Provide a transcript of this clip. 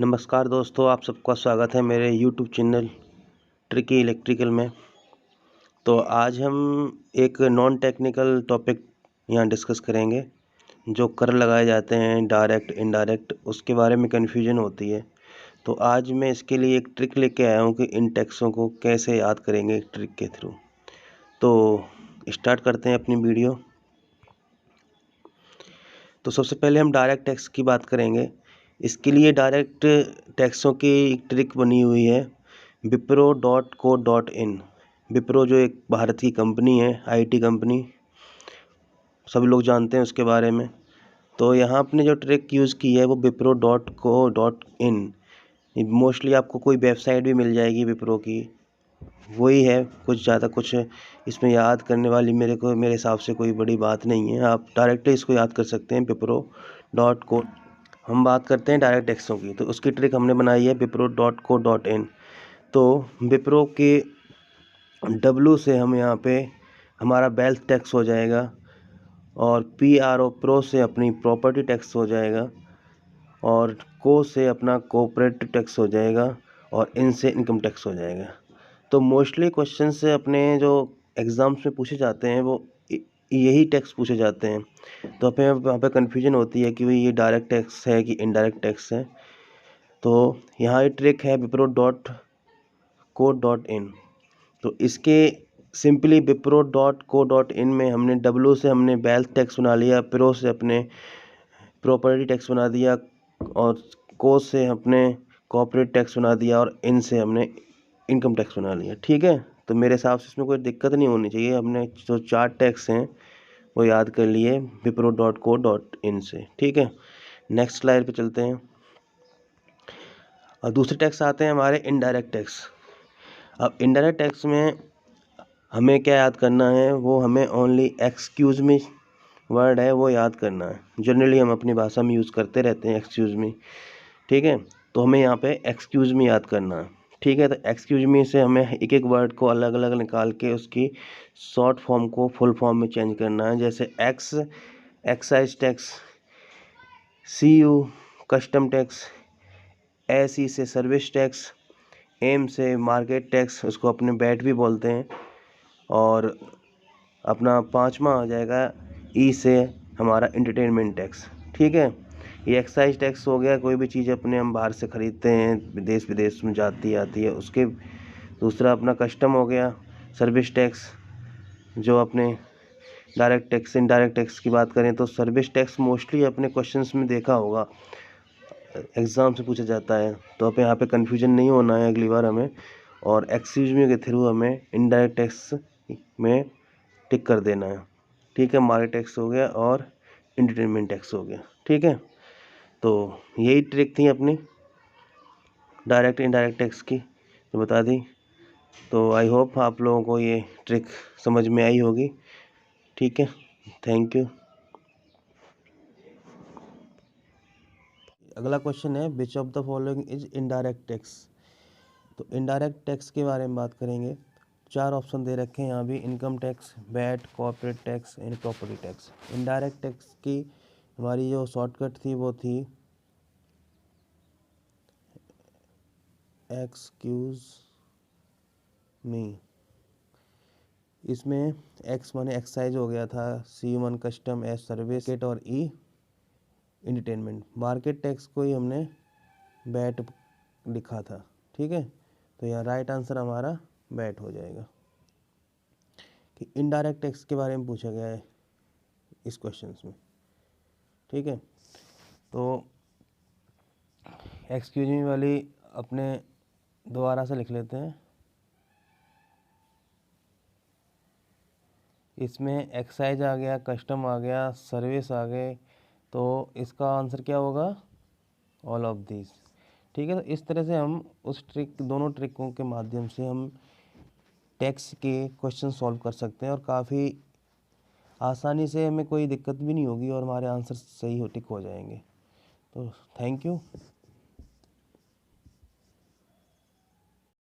नमस्कार दोस्तों, आप सबका स्वागत है मेरे यूट्यूब चैनल ट्रिकी इलेक्ट्रिकल में। तो आज हम एक नॉन टेक्निकल टॉपिक यहाँ डिस्कस करेंगे। जो कर लगाए जाते हैं डायरेक्ट इनडायरेक्ट, उसके बारे में कन्फ्यूजन होती है। तो आज मैं इसके लिए एक ट्रिक लेके आया हूँ कि इन टैक्सों को कैसे याद करेंगे एक ट्रिक के थ्रू। तो स्टार्ट करते हैं अपनी वीडियो। तो सबसे पहले हम डायरेक्ट टैक्स की बात करेंगे। इसके लिए डायरेक्ट टैक्सों की एक ट्रिक बनी हुई है wipro.co.in। विप्रो जो एक भारत की कंपनी है, आईटी कंपनी, सभी लोग जानते हैं उसके बारे में। तो यहाँ आपने जो ट्रिक यूज़ की है वो wipro.co.in। मोस्टली आपको कोई वेबसाइट भी मिल जाएगी विप्रो की, वही है। कुछ ज़्यादा कुछ इसमें याद करने वाली मेरे हिसाब से कोई बड़ी बात नहीं है। आप डायरेक्टली इसको याद कर सकते हैं wipro.co। हम बात करते हैं डायरेक्ट टैक्सों की, तो उसकी ट्रिक हमने बनाई है wipro.co.in। तो विप्रो के W से हम यहाँ पे हमारा वेल्थ टैक्स हो जाएगा, और प्रो से अपनी प्रॉपर्टी टैक्स हो जाएगा, और को से अपना कोऑपरेटिव टैक्स हो जाएगा, और इन से इनकम टैक्स हो जाएगा। तो मोस्टली क्वेश्चन से अपने जो एग्ज़ाम्स में पूछे जाते हैं वो यही टैक्स पूछे जाते हैं। तो हमें वहाँ पे कन्फ्यूजन होती है कि भाई ये डायरेक्ट टैक्स है कि इनडायरेक्ट टैक्स है। तो यहाँ ये ट्रिक है wipro.co.in। तो इसके सिंपली wipro.co.in में हमने W से हमने वेल्थ टैक्स बना लिया, प्रो से अपने प्रॉपर्टी टैक्स बना दिया, और को से अपने कॉर्पोरेट टैक्स बना दिया, और इन से हमने इनकम टैक्स बना लिया। ठीक है, तो मेरे हिसाब से इसमें कोई दिक्कत नहीं होनी चाहिए। हमने जो 4 टैक्स हैं वो याद कर लिए wipro.co.in से। ठीक है, नेक्स्ट स्लाइड पे चलते हैं। और दूसरे टैक्स आते हैं हमारे इनडायरेक्ट टैक्स। अब इनडायरेक्ट टैक्स में हमें क्या याद करना है, वो हमें ओनली एक्सक्यूज़ मी वर्ड है वो याद करना है। जनरली हम अपनी भाषा में यूज़ करते रहते हैं एक्सक्यूज़ मी। ठीक है, तो हमें यहाँ पे एक्सक्यूज़ मी याद करना है। ठीक है, तो एक्सक्यूज़ मी से हमें एक एक वर्ड को अलग अलग निकाल के उसकी शॉर्ट फॉर्म को फुल फॉर्म में चेंज करना है। जैसे excise tax, CU custom tax, SE से सर्विस टैक्स, एम से मार्केट टैक्स, उसको अपने बैट भी बोलते हैं, और अपना 5वां आ जाएगा ई से हमारा एंटरटेनमेंट टैक्स। ठीक है, ये एक्साइज टैक्स हो गया, कोई भी चीज़ अपने हम बाहर से ख़रीदते हैं, देश विदेश में जाती आती है उसके। दूसरा अपना कस्टम हो गया, सर्विस टैक्स, जो अपने डायरेक्ट टैक्स इनडायरेक्ट टैक्स की बात करें तो सर्विस टैक्स मोस्टली अपने क्वेश्चंस में देखा होगा, एग्ज़ाम से पूछा जाता है। तो अब यहाँ पे कन्फ्यूजन नहीं होना है अगली बार हमें, और एक्सक्यूज मी के थ्रू हमें इनडायरेक्ट टैक्स में टिक कर देना है। ठीक है, मार्केट टैक्स हो गया और एंटरटेनमेंट टैक्स हो गया। ठीक है, तो यही ट्रिक थी अपनी डायरेक्ट इनडायरेक्ट टैक्स की, तो बता दी। तो आई होप आप लोगों को ये ट्रिक समझ में आई होगी। ठीक है, थैंक यू। अगला क्वेश्चन है which of the following is indirect tax. तो इनडायरेक्ट टैक्स के बारे में बात करेंगे। 4 ऑप्शन दे रखे हैं यहाँ भी, income tax, VAT, corporate tax and property tax. Indirect tax की हमारी जो शॉर्टकट थी वो थी एक्सक्यूज मी। इसमें एक्स माने एक्साइज हो गया था, C1 custom, S service kit, और ई एंटरटेनमेंट। मार्केट टैक्स को ही हमने बैट लिखा था। ठीक है, तो यहाँ राइट आंसर हमारा बैट हो जाएगा। कि इनडायरेक्ट टैक्स के बारे में पूछा गया है इस क्वेश्चन में। ठीक है, तो एक्सक्यूज मी वाली अपने दोबारा से लिख लेते हैं। इसमें एक्साइज आ गया, कस्टम आ गया, सर्विस आ गए, तो इसका आंसर क्या होगा, ऑल ऑफ दिस। ठीक है, तो इस तरह से हम उस दोनों ट्रिकों के माध्यम से हम टैक्स के क्वेश्चन सॉल्व कर सकते हैं, और काफ़ी आसानी से, हमें कोई दिक्कत भी नहीं होगी, और हमारे आंसर सही टिक हो जाएंगे। तो थैंक यू।